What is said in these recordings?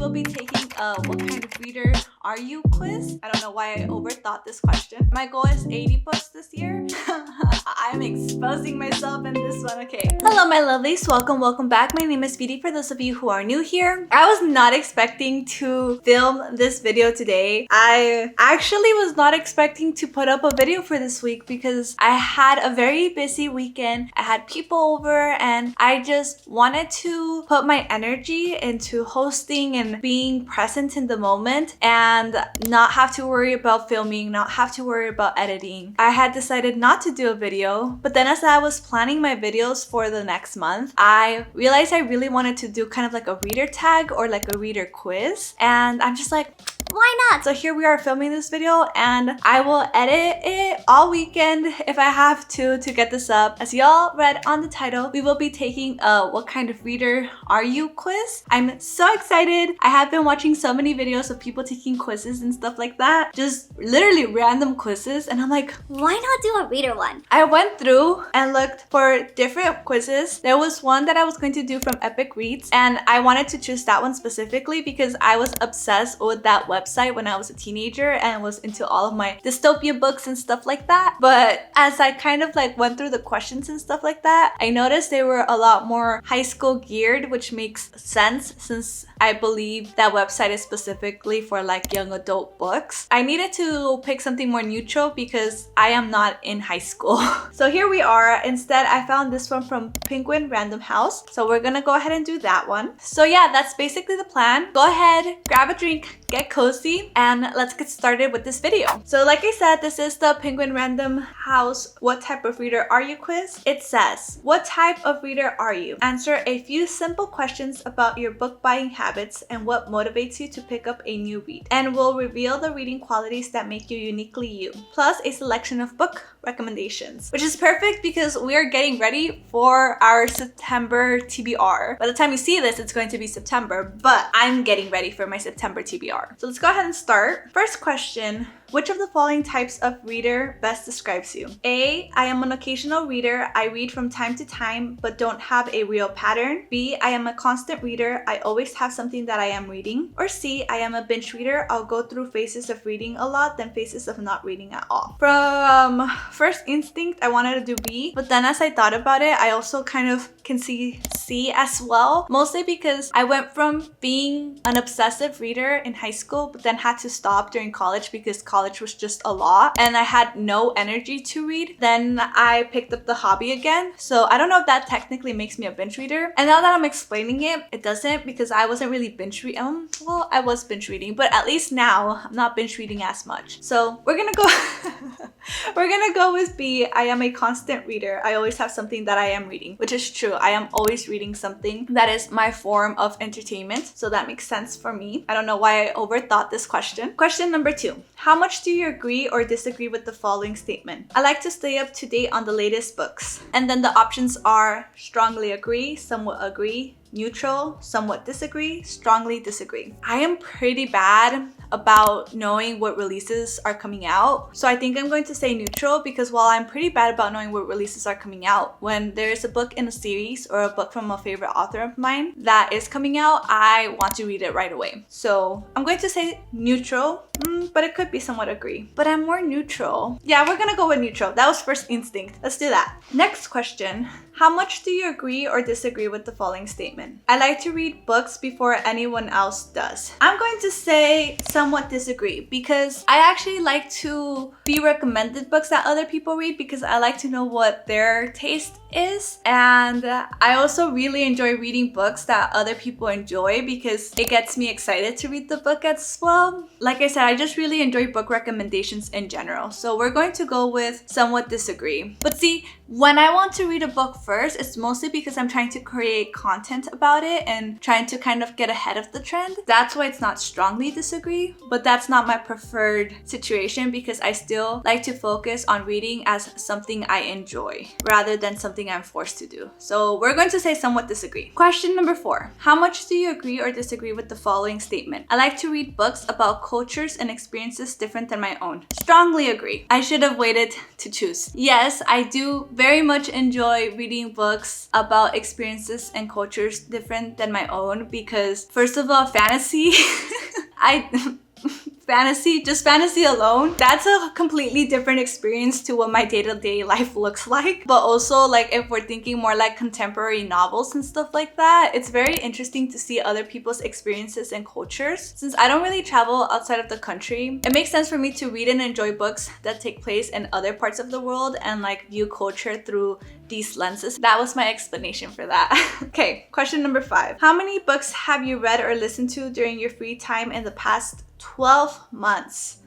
will be taking a what kind of reader are you quiz. I don't know why I overthought this question. My goal is 80 books this year. I'm exposing myself in this one. Okay. Hello, my lovelies. Welcome back. My name is Vidi for those of you who are new here. I was not expecting to film this video today. I actually was not expecting to put up a video for this week because I had a very busy weekend. I had people over and I just wanted to put my energy into hosting and being present in the moment and not have to worry about filming, not have to worry about editing. I had decided not to do a video, but then as I was planning my videos for the next month, I realized I really wanted to do kind of like a reader tag or like a reader quiz, and I'm just like, why not? So here we are filming this video and I will edit it all weekend if I have to get this up. As y'all read on the title, we will be taking a what kind of reader are you quiz. I'm so excited. I have been watching so many videos of people taking quizzes and stuff like that. Just literally random quizzes, and I'm like, why not do a reader one? I went through and looked for different quizzes. There was one that I was going to do from Epic Reads, and I wanted to choose that one specifically because I was obsessed with that website when I was a teenager and was into all of my dystopia books and stuff like that. But as I kind of like went through the questions and stuff like that, I noticed they were a lot more high school geared, which makes sense since I believe that website is specifically for like young adult books. I needed to pick something more neutral because I am not in high school. So here we are. Instead, I found this one from Penguin Random House. So we're gonna go ahead and do that one. So yeah, that's basically the plan. Go ahead, grab a drink, get cozy, and let's get started with this video. So like I said, this is the Penguin Random House What Type of Reader Are You quiz. It says, what type of reader are you? Answer a few simple questions about your book buying habits and what motivates you to pick up a new read, and will reveal the reading qualities that make you uniquely you, plus a selection of book recommendations, which is perfect because we are getting ready for our September TBR. By the time you see this, it's going to be September, but I'm getting ready for my September TBR. So let's go ahead and start. First question. Which of the following types of reader best describes you? A, I am an occasional reader. I read from time to time, but don't have a real pattern. B, I am a constant reader. I always have something that I am reading. Or C, I am a binge reader. I'll go through phases of reading a lot, then phases of not reading at all. From first instinct, I wanted to do B, but then as I thought about it, I also kind of can see C as well. Mostly because I went from being an obsessive reader in high school, but then had to stop during college because college was just a lot and I had no energy to read. Then I picked up the hobby again. So I don't know if that technically makes me a binge reader. And now that I'm explaining it, it doesn't, because I wasn't really binge reading. Well, I was binge reading, but at least now I'm not binge reading as much. So we're gonna go with B. I am a constant reader. I always have something that I am reading, which is true. I am always reading something. That is my form of entertainment. So that makes sense for me. I don't know why I overthought this question. Question number 2. How much do you agree or disagree with the following statement? I like to stay up to date on the latest books. And then the options are strongly agree, somewhat agree, neutral, somewhat disagree, strongly disagree. I am pretty bad about knowing what releases are coming out. So I think I'm going to say neutral because while I'm pretty bad about knowing what releases are coming out, when there's a book in a series or a book from a favorite author of mine that is coming out, I want to read it right away. So I'm going to say neutral, but it could be somewhat agree. But I'm more neutral. Yeah, we're gonna go with neutral. That was first instinct. Let's do that. Next question. How much do you agree or disagree with the following statement? I like to read books before anyone else does. I'm going to say somewhat disagree because I actually like to be recommended books that other people read because I like to know what their taste is, and I also really enjoy reading books that other people enjoy because it gets me excited to read the book as well. Like I said, I just really enjoy book recommendations in general, so we're going to go with somewhat disagree. But see, when I want to read a book first, it's mostly because I'm trying to create content about it and trying to kind of get ahead of the trend. That's why it's not strongly disagree, but that's not my preferred situation because I still like to focus on reading as something I enjoy rather than something something I'm forced to do. So we're going to say somewhat disagree. Question number 4. How much do you agree or disagree with the following statement? I like to read books about cultures and experiences different than my own. Strongly agree. I should have waited to choose. Yes, I do very much enjoy reading books about experiences and cultures different than my own because, first of all, fantasy. Just fantasy alone, that's a completely different experience to what my day-to-day life looks like. But also, like, if we're thinking more like contemporary novels and stuff like that, it's very interesting to see other people's experiences and cultures. Since I don't really travel outside of the country, it makes sense for me to read and enjoy books that take place in other parts of the world and like view culture through these lenses. That was my explanation for that. Okay, question number 5. How many books have you read or listened to during your free time in the past 12 months?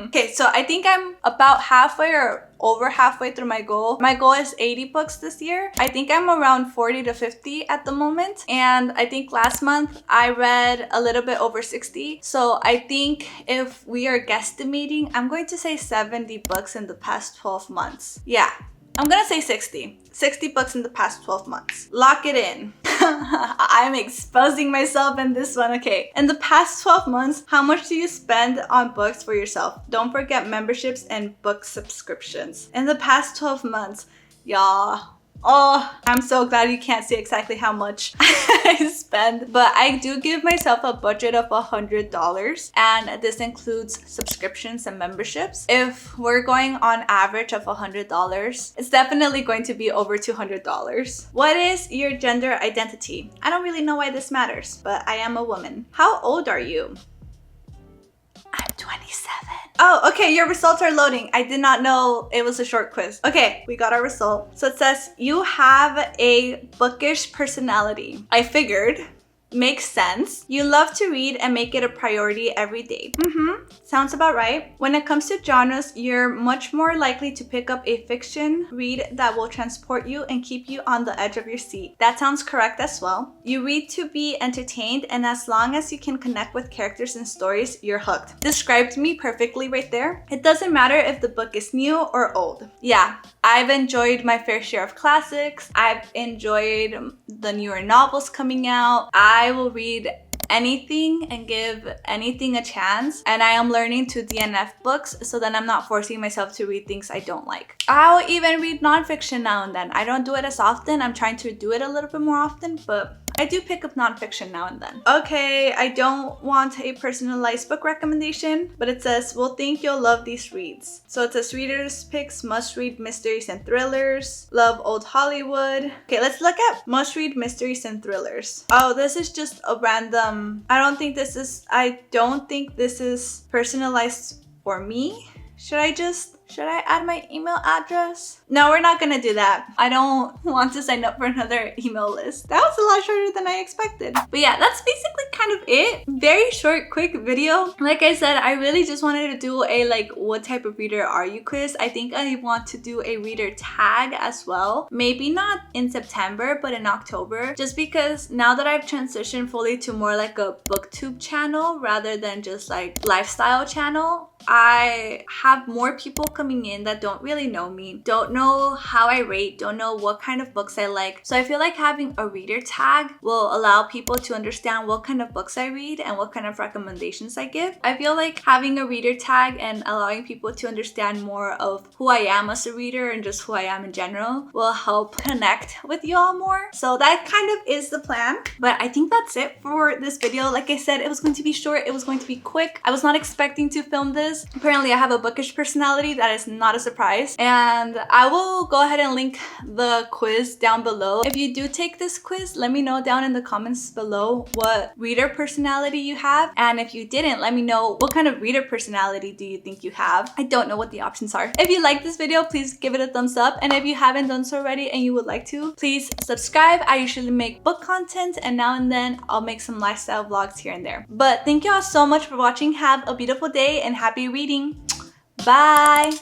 Okay, so I think I'm about halfway or over halfway through my goal. My goal is 80 books this year. I think I'm around 40 to 50 at the moment. And I think last month I read a little bit over 60. So I think if we are guesstimating, I'm going to say 70 books in the past 12 months. Yeah, I'm gonna say 60. 60 books in the past 12 months. Lock it in. I'm exposing myself in this one. Okay. In the past 12 months, how much do you spend on books for yourself? Don't forget memberships and book subscriptions. In the past 12 months, y'all. Oh, I'm so glad you can't see exactly how much I spend, but I do give myself a budget of $100, and this includes subscriptions and memberships. If we're going on average of $100, it's definitely going to be over $200. What is your gender identity? I don't really know why this matters, but I am a woman. How old are you? I'm 27. Oh, okay, your results are loading. I did not know it was a short quiz. Okay, we got our result. So it says you have a bookish personality. I figured. Makes sense. You love to read and make it a priority every day. Sounds about right. When it comes to genres, you're much more likely to pick up a fiction read that will transport you and keep you on the edge of your seat. That sounds correct as well. You read to be entertained, and as long as you can connect with characters and stories, you're hooked. Described me perfectly right there. It doesn't matter if the book is new or old. Yeah, I've enjoyed my fair share of classics. I've enjoyed the newer novels coming out. I will read anything and give anything a chance, and I am learning to DNF books so then I'm not forcing myself to read things I don't like. I'll even read nonfiction now and then. I don't do it as often. I'm trying to do it a little bit more often, but I do pick up nonfiction now and then. Okay, I don't want a personalized book recommendation, but it says, we'll think you'll love these reads. So it says readers picks must-read mysteries and thrillers, love old Hollywood. Okay, let's look at must-read mysteries and thrillers. Oh, this is just a random, I don't think this is personalized for me. Should I add my email address? No, we're not gonna do that. I don't want to sign up for another email list. That was a lot shorter than I expected. But yeah, that's basically kind of it. Very short, quick video. Like I said, I really just wanted to do a like, what type of reader are you quiz. I think I want to do a reader tag as well. Maybe not in September, but in October. Just because now that I've transitioned fully to more like a booktube channel rather than just like lifestyle channel, I have more people coming in that don't really know me, don't know how I rate, don't know what kind of books I like. So I feel like having a reader tag will allow people to understand what kind of books I read and what kind of recommendations I give. I feel like having a reader tag and allowing people to understand more of who I am as a reader and just who I am in general will help connect with you all more. So that kind of is the plan. But I think that's it for this video. Like I said, it was going to be short, it was going to be quick. I was not expecting to film this. Apparently I have a bookish personality. That is not a surprise. And I will go ahead and link the quiz down below. If you do take this quiz, let me know down in the comments below what reader personality you have. And if you didn't, let me know what kind of reader personality do you think you have. I don't know what the options are. If you like this video, please give it a thumbs up. And if you haven't done so already and you would like to, please subscribe. I usually make book content, and now and then I'll make some lifestyle vlogs here and there. But thank you all so much for watching. Have a beautiful day and happy reading. Bye!